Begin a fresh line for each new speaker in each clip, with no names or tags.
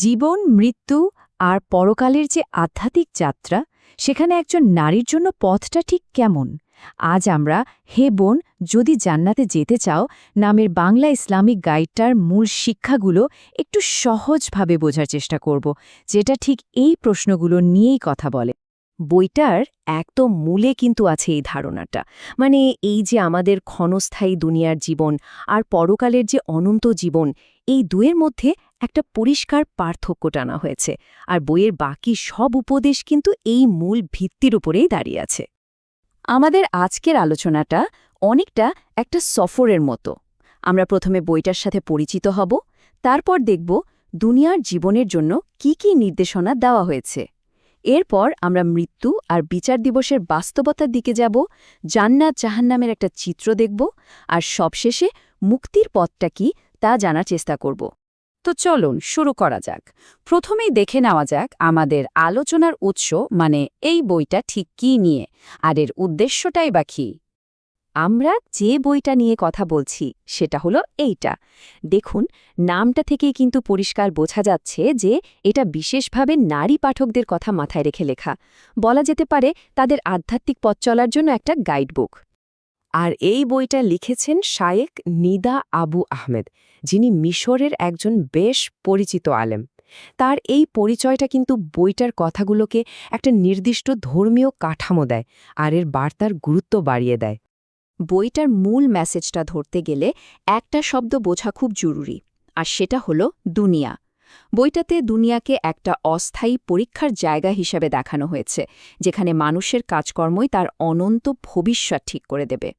জীবন, মৃত্যু আর পরকালের যে আধ্যাত্মিক যাত্রা, সেখানে একজন নারীর জন্য পথটা ঠিক কেমন? আজ আমরা হে বোন, যদি জান্নাতে যেতে চাও নামের বাংলা ইসলামিক গাইডটার মূল শিক্ষাগুলো একটু সহজভাবে বোঝার চেষ্টা করব, যেটা ঠিক এই প্রশ্নগুলো নিয়েই কথা বলে।
বইটার একদম মূলে কিন্তু আছে এই ধারণাটা, মানে এই যে আমাদের ক্ষণস্থায়ী দুনিয়ার জীবন আর পরকালের যে অনন্ত জীবন, এই দুয়ের মধ্যে একটা পরিষ্কার পার্থক্য টানা হয়েছে। আর বইয়ের বাকি সব উপদেশ কিন্তু এই মূল ভিত্তির উপরেই দাঁড়িয়ে আছে।
আমাদের আজকের আলোচনাটা অনেকটা একটা সফরের মতো। আমরা প্রথমে বইটার সাথে পরিচিত হব, তারপর দেখব দুনিয়ার জীবনের জন্য কি কি নির্দেশনা দেওয়া হয়েছে। এরপর আমরা মৃত্যু আর বিচার দিবসের বাস্তবতার দিকে যাব, জান্নাত জাহান্নামের একটা চিত্র দেখব, আর সবশেষে মুক্তির পথটা কি তা জানার চেষ্টা করব। তো চলুন শুরু করা যাক। প্রথমেই দেখে নেওয়া যাক আমাদের আলোচনার উৎস, মানে এই বইটা ঠিক কী নিয়ে, আর এর উদ্দেশ্যটাই বা কী।
আমরা যে বইটা নিয়ে কথা বলছি সেটা হলো এইটা। দেখুন, নামটা থেকেই কিন্তু পরিষ্কার বোঝা যাচ্ছে যে এটা বিশেষভাবে নারী পাঠকদের কথা মাথায় রেখে লেখা। বলা যেতে পারে তাদের আধ্যাত্মিক পথ চলার জন্য একটা গাইডবুক। আর এই বইটা লিখেছেন শায়েক নিদা আবু আহমেদ, যিনি মিশরের একজন বেশ পরিচিত আলেম। তার এই পরিচয়টা কিন্তু বইটার কথাগুলোকে একটা নির্দিষ্ট ধর্মীয় কাঠামো দেয় আর এর বার্তার গুরুত্ব বাড়িয়ে দেয়।
বইটার মূল মেসেজটা ধরতে গেলে একটা শব্দ বোঝা খুব জরুরি, আর সেটা হলো দুনিয়া। বইটাতে দুনিয়াকে একটা অস্থায়ী পরীক্ষার জায়গা হিসাবে দেখানো হয়েছে, যেখানে মানুষের কাজকর্মই তার অনন্ত ভবিষ্যৎ ঠিক করে দেবে।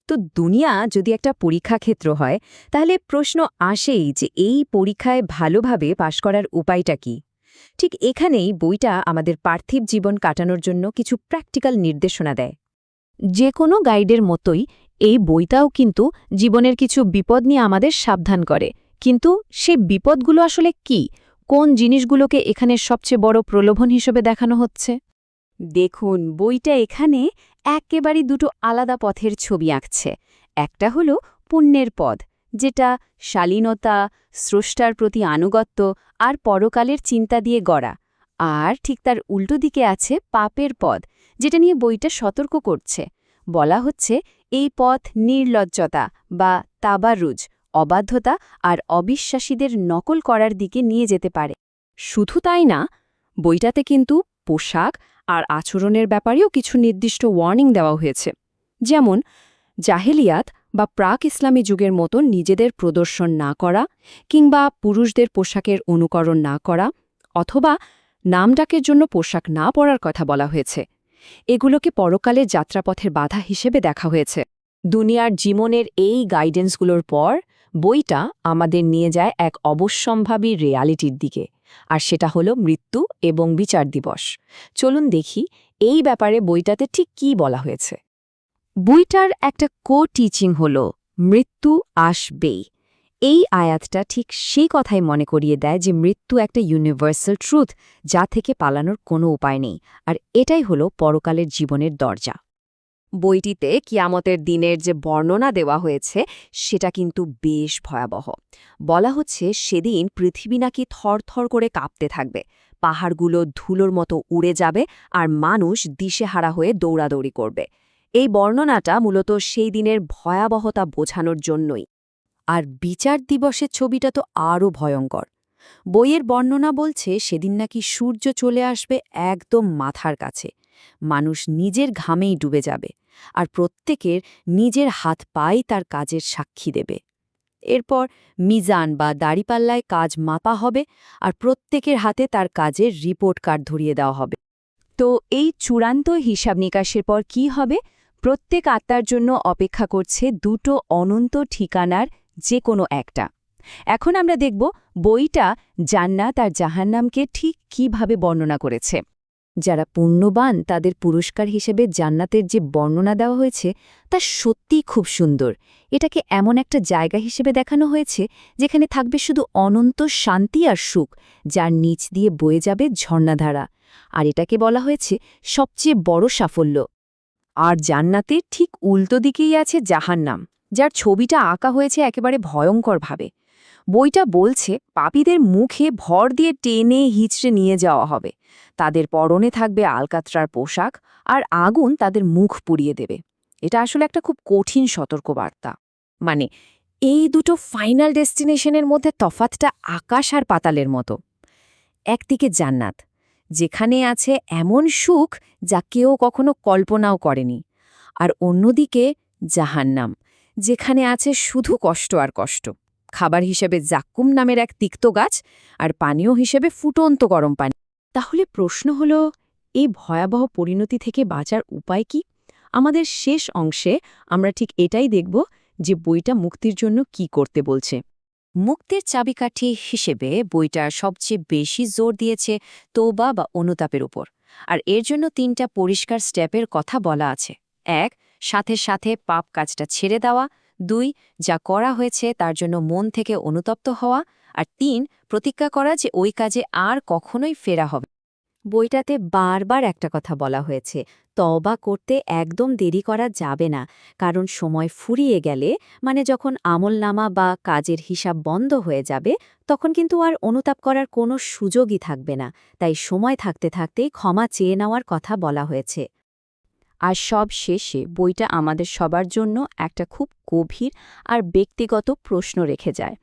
তো দুনিয়া যদি একটা পরীক্ষাক্ষেত্র হয়, তাহলে প্রশ্ন আসেই যে এই পরীক্ষায় ভালোভাবে পাশ করার উপায়টা কি। ঠিক এখানেই বইটা আমাদের পার্থিব জীবন কাটানোর জন্য কিছু প্র্যাকটিক্যাল নির্দেশনা দেয়।
যে কোনো গাইডের মতোই এই বইটাও কিন্তু জীবনের কিছু বিপদ নিয়ে আমাদের সাবধান করে, কিন্তু সে বিপদগুলো আসলে কি, কোন জিনিসগুলোকে এখানে সবচেয়ে বড় প্রলোভন হিসেবে দেখানো হচ্ছে?
দেখুন, বইটা এখানে একেবারে দুটো আলাদা পথের ছবি আঁকছে। একটা হলো পুণ্যের পথ, যেটা শালীনতা, স্রষ্টার প্রতি আনুগত্য আর পরকালের চিন্তা দিয়ে গড়া। আর ঠিক তার উল্টো দিকে আছে পাপের পথ, যেটা নিয়ে বইটা সতর্ক করছে। বলা হচ্ছে এই পথ নির্লজ্জতা বা তাবারুজ, অবাধ্যতা আর অবিশ্বাসীদের নকল করার দিকে নিয়ে যেতে পারে। শুধু তাই না, বইটাতে কিন্তু পোশাক আর আচরণের ব্যাপারেও কিছু নির্দিষ্ট ওয়ার্নিং দেওয়া হয়েছে। যেমন জাহেলিয়াত বা প্রাক ইসলামী যুগের মতো নিজেদের প্রদর্শন না করা, কিংবা পুরুষদের পোশাকের অনুকরণ না করা, অথবা নামডাকের জন্য পোশাক না পরার কথা বলা হয়েছে। এগুলোকে পরকালের যাত্রাপথের বাধা হিসেবে দেখা হয়েছে। দুনিয়ার জীবনের এই গাইডেন্সগুলোর পর বইটা আমাদের নিয়ে যায় এক অবশ্যম্ভাবী রিয়ালিটির দিকে, আর সেটা হলো মৃত্যু এবং বিচার দিবস। চলুন দেখি এই ব্যাপারে বইটাতে ঠিক কী বলা হয়েছে। বইটার একটা টিচিং হলো মৃত্যু আসবেই। এই আয়াতটা ঠিক সেই কথাই মনে করিয়ে দেয় যে মৃত্যু একটা ইউনিভার্সাল ট্রুথ, যা থেকে পালানোর কোনো উপায় নেই, আর এটাই হলো পরকালের জীবনের দরজা। বইটিতে কিয়ামতের দিনের যে বর্ণনা দেওয়া হয়েছে সেটা কিন্তু বেশ ভয়াবহ। বলা হচ্ছে সেদিন পৃথিবী নাকি থরথর করে কাঁপতে থাকবে, পাহাড়গুলো ধুলোর মতো উড়ে যাবে আর মানুষ দিশেহারা হয়ে দৌড়াদৌড়ি করবে। এই বর্ণনাটা মূলত সেই দিনের ভয়াবহতা বোঝানোর জন্যই। আর বিচার দিবসের ছবিটা তো আরও ভয়ঙ্কর। বইয়ের বর্ণনা বলছে সেদিন নাকি সূর্য চলে আসবে একদম মাথার কাছে, মানুষ নিজের ঘামেই ডুবে যাবে, আর প্রত্যেকের নিজের হাত পাই তার কাজের সাক্ষী দেবে। এরপর মিজান বা দাড়িপাল্লায় কাজ মাপা হবে, আর প্রত্যেকের হাতে তার কাজের রিপোর্ট কার্ড ধরিয়ে দেওয়া হবে। তো এই চূড়ান্ত হিসাব নিকাশের পর কি হবে? প্রত্যেক আত্মার জন্য অপেক্ষা করছে দুটো অনন্ত ঠিকানার যে কোনো একটা। এখন আমরা দেখব বইটা জান্নাত আর জাহান্নামকে ঠিক কিভাবে বর্ণনা করেছে। যারা পুণ্যবান তাদের পুরস্কার হিসেবে জান্নাতের যে বর্ণনা দেওয়া হয়েছে তা সত্যিই খুব সুন্দর। এটাকে এমন একটা জায়গা হিসেবে দেখানো হয়েছে যেখানে থাকবে শুধু অনন্ত শান্তি আর সুখ, যার নিচ দিয়ে বয়ে যাবে ঝর্ণাধারা। আর এটাকে বলা হয়েছে সবচেয়ে বড় সাফল্য। আর জান্নাতের ঠিক উল্টো দিকেই আছে জাহান্নাম, যার ছবিটা আঁকা হয়েছে একেবারে ভয়ঙ্করভাবে।
বইটা বলছে পাপীদের মুখে ভর দিয়ে টেনে হিচড়ে নিয়ে যাওয়া হবে, তাদের পরনে থাকবে আলকাতরার পোশাক, আর আগুন তাদের মুখ পুড়িয়ে দেবে। এটা আসলে একটা খুব কঠিন সতর্কবার্তা। মানে এই দুটো ফাইনাল ডেস্টিনেশনের মধ্যে তফাতটা আকাশ আর পাতালের মতো। একদিকে জান্নাত, যেখানে আছে এমন সুখ যা কেউ কখনো কল্পনাও করেনি, আর অন্যদিকে জাহান্নাম, যেখানে আছে শুধু কষ্ট আর কষ্ট। খাবার হিসেবে জাক্কুম নামের এক তিক্ত গাছ, আর পানীয় হিসেবে ফুটন্ত গরম পানি। তাহলে প্রশ্ন হল, এই ভয়াবহ পরিণতি থেকে বাঁচার উপায় কি? আমাদের শেষ অংশে আমরা ঠিক এটাই দেখব, যে বইটা মুক্তির জন্য কি করতে বলছে। মুক্তির চাবিকাঠি হিসেবে বইটা সবচেয়ে বেশি জোর দিয়েছে তওবা বা অনুতাপের উপর। আর এর জন্য 3টা পরিষ্কার স্টেপের কথা বলা আছে। 1. সাথে সাথে পাপ কাজটা ছেড়ে দেওয়া। 2. যা করা হয়েছে তার জন্য মন থেকে অনুতপ্ত হওয়া। আর 3. প্রতিজ্ঞা করা যে ওই কাজে আর কখনোই ফেরা হবে। বইটাতে বারবার একটা কথা বলা হয়েছে, তওবা করতে একদম দেরি করা যাবে না, কারণ সময় ফুরিয়ে গেলে, মানে যখন আমলনামা বা কাজের হিসাব বন্ধ হয়ে যাবে, তখন কিন্তু আর অনুতাপ করার কোনো সুযোগই থাকবে না। তাই সময় থাকতে থাকতেই ক্ষমা চেয়ে নেওয়ার কথা বলা হয়েছে। আর সব শেষে বইটা আমাদের সবার জন্য একটা খুব গভীর আর ব্যক্তিগত প্রশ্ন রেখে যায়।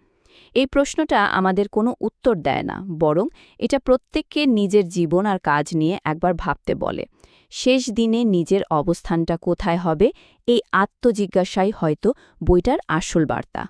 এই প্রশ্নটা আমাদের কোনো উত্তর দেয় না, বরং এটা প্রত্যেককে নিজের জীবন আর কাজ নিয়ে একবার ভাবতে বলে। শেষ দিনে নিজের অবস্থানটা কোথায় হবে, এই আত্মজিজ্ঞাসাই হয়তো বইটার আসল বার্তা।